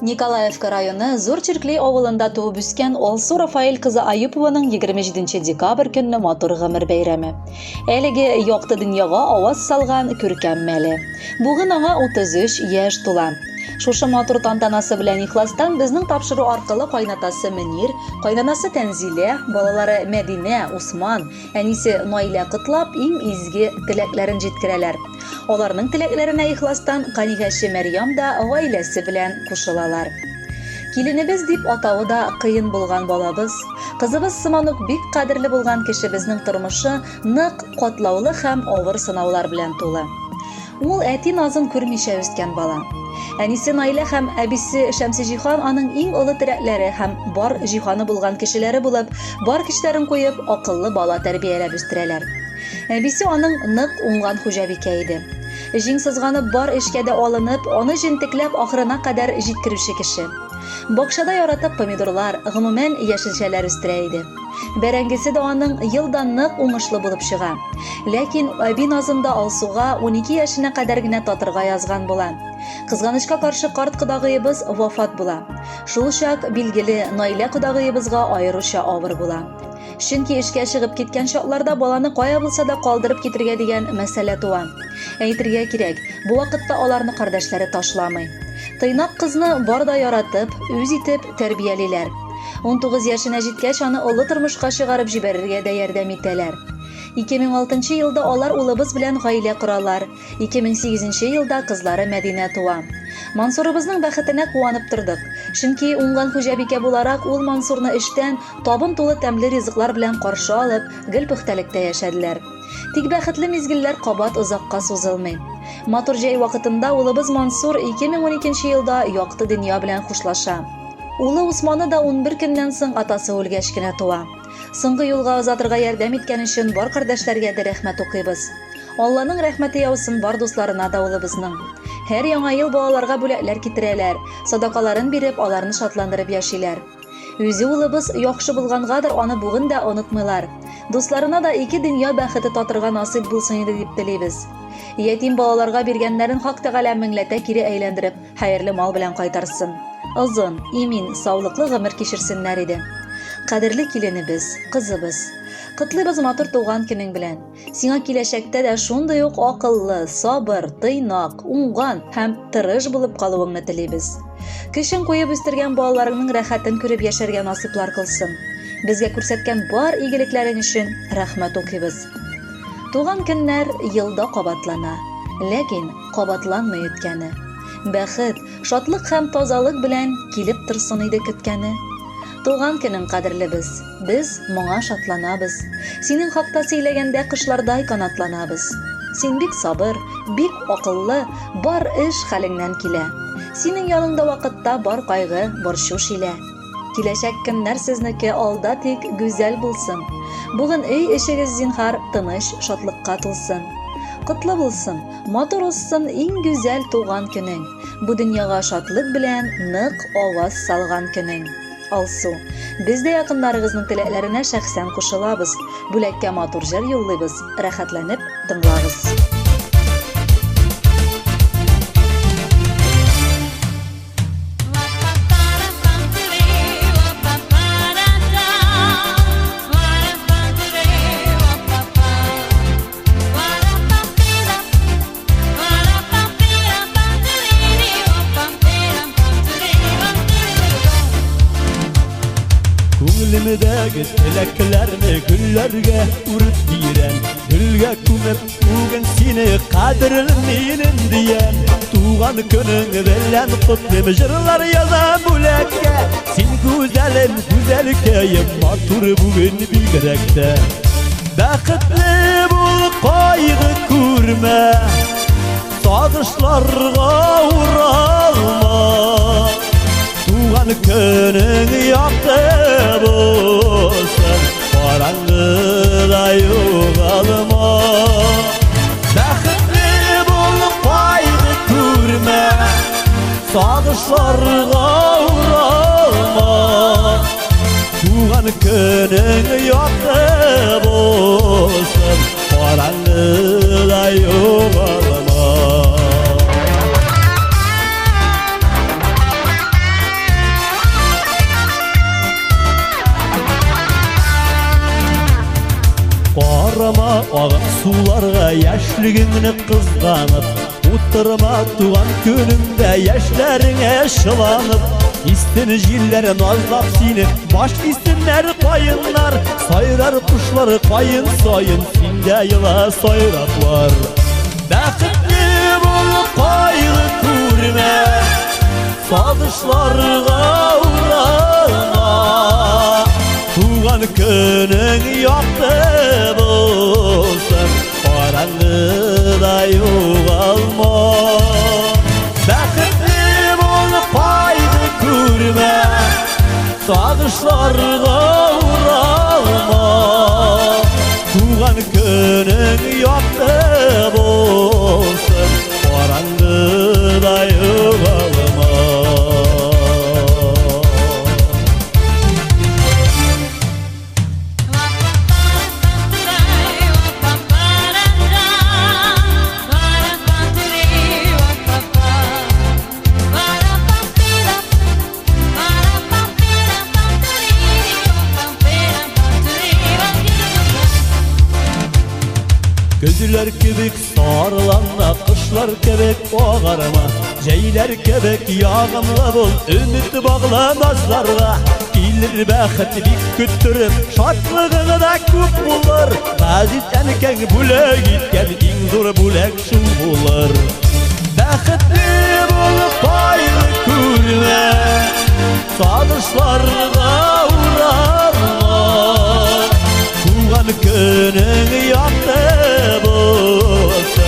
Николаевка районы Зурчерклей авылында туып үскән Алсу Рафаэль кызы Аюпованың 27 декабрь көнне матур гомер бәйрәме. Әлеге якты дөньяга аваз салган күркәм мәле. Бүген аңа 33 яшь тула. Шушы матур тантанасы белән ихластан безнең тапшыру аркылы кайнатасы Мөнир, кайнанасы Тәнзилә, балалары Мәдинә, Усман, әнисе Наилә котлап иң изге теләкләрен җиткерәләр. Аларның теләкләренә ихластан Канигәче Мәрьям да гаиләсе белән кушылалар. Киленебез дип атавы да кыен булган балабыз, кызыбыз сыман ук бик кадерле булган кешебезнең тормышы нык катлаулы һәм авыр сынаулар белән тулы. Ул әти назын күрмичә үскән бала. Әнисе Наилә һәм әбисе Шәмсиҗихан аның иң олы терәкләре һәм бар җиһаны булган кешеләре булып, бар көчләрен куеп, акыллы бала тәрбияләп үстерәләр. Әбисе аның нык уңган хуҗабикә иде. Җиң сызганып бар эшкә дә алынып, аны җентекләп ахырына кадәр җиткерүче кеше. Бакчада яратып помидорлар, гомумән яшелчәләр үстерә иде. Бәрәңгесе дә аның елдан нык уңышлы булып чыга. Ләкин әби назында Алсуга 12 яшенә кадәр генә татырга язган була. Кызганычка каршы карт кодагыебыз вафат була. Шул чак билгеле Наилә кодагыебызга аеруча авыр була. Чөнки эшкә чыгып киткән чакларда баланы кая булса да калдырып китергә дигән мәсьәлә туа. Әйтергә кирәк, бу вакытта аларны кардәшләре ташламый. Тыйнак кызны бар да яратып, үз итеп тәрбиялиләр. 19 яшенә җиткәч аны олы тормышка чыгарып җибәрергә дә ярдәм итәләр. 2006 елда алар улыбыз белән гаилә коралар. 2008 елда кызлары Мәдинә туа. Мансурыбызның бәхетенә куанып тордык. Чөнки уңган хуҗабикә буларак ул Мансурны эштән табын тулы тәмле ризыклар белән каршы алып, гел пөхтәлектә яшәделәр. Тик бәхетле мизгелләр кабат озакка сузылмый. Матур җәй вакытында улыбыз Мансур 2012 елда якты дөнья белән хушлаша. Улы Усманы да 11 көннән соң атасы үлгәч кенә туа. Соңгы юлга озатырга ярдәм иткән өчен бар кардәшләргә дә рәхмәт укыйбыз. Алланың рәхмәте яусын бар дусларына да улыбызның. Һәр яңа ел балаларга бүләкләр китерәләр, садакаларын биреп, аларны шатландырып яшиләр. Үзе улыбыз яхшы булгангадыр, аны бүген дә онытмыйлар. Дусларына да 2 дөнья бәхете татырга насыйп булсын иде дип телибез. Ятим балаларга биргәннәрен Хак Тәгалә меңләтә кире әйләндереп, хәерле мал белән кайтарсын. Озын, имин, саулыклы гомер кичерсеннәр иде. Кадерле киленебез, кызыбыз, котлыйбыз матур туган көнең белән. Сиңа киләчәктә дә шундый ук акыллы, сабыр, тыйнак, уңган һәм тырыш булып калуыңны телибез. Көчен куеп үстергән балаларыңның рәхәтен күреп яшәргә насыйплар кылсын. Безгә күрсәткән бар игелекләрең өчен рәхмәт укыйбыз. Туган көннәр елда кабатлана, ләкин кабатланмый үткәне. Бәхет, шатлык һәм тазалык белән килеп торсын иде көткәне. Туган көнең кадерлебез, без моңа шатланабыз. Синең хакта сөйләгәндә кышлардай канатланабыз. Син бик сабыр, бик акыллы, бар эш хәлеңнән килә. Синең яныңда вакытта бар кайгы, борчу шилә. Киләчәк көннәр сезнеке алда тик гүзәл булсын. Бүген өй эшегез зинһар тыныч, шатлыкка тулсын. Котлы булсын, матур узсын иң гүзәл туган көнең. Бу дөньяга шатлык белән нык аваз салган көнең. Алсу, без дә якыннарыгызның теләкләренә шәхсән кушылабыз. Бүләккә матур җыр юллыйбыз. Рәхәтләнеп тыңлагыз. Күңелемдәге теләкләрне гөлләргә үреп бирәм. Гөлгә күмеп бүген сине кадерле минем дигән. Туган көнең белән котлым җырлар язам бүләккә. Син гүзәлем, гүзәлкәем, матур бүген бигрәк тә. Бәхетле бул, кайгы күрмә, сагышларга уралма. Туган көнең якты булсын, караңгыда югалма. Бәхетле бул, кайгы күрмә, сагышларга уралма. Туган көнең якты булсын, караңгыда югалма. Arzularga yaşligini kızganıp Utturma tuğan günümde yaşlarına şılanıp İstin jillerin azlap seni Baş isimler payınlar Sayrar kuşları kayın sayın Sinde yıla sayraklar Bəxtli bulup kaygı kurme Sadışlarga uğrama Tuğan günün yoktu bolsun Karanlıda yoğalma Bəxtli bulup kaygı kurme Sadışlarga uğrama Tuğan günün yoktu bolsun Karanlıda yoğalma Gözler kebek sarılanma, kışlar kebek ağarma Ceyler kebek yağımla bol, ümit bağla nazlarla Gelir bəxtlik küttürüp, şartlığını da köp bulur Gazitten ken bulak gitken, in zor bulak şu bulur Bəxtli bulup paylı kurme Sadışlarga uğrarma Tuğan günün yaktı bolsun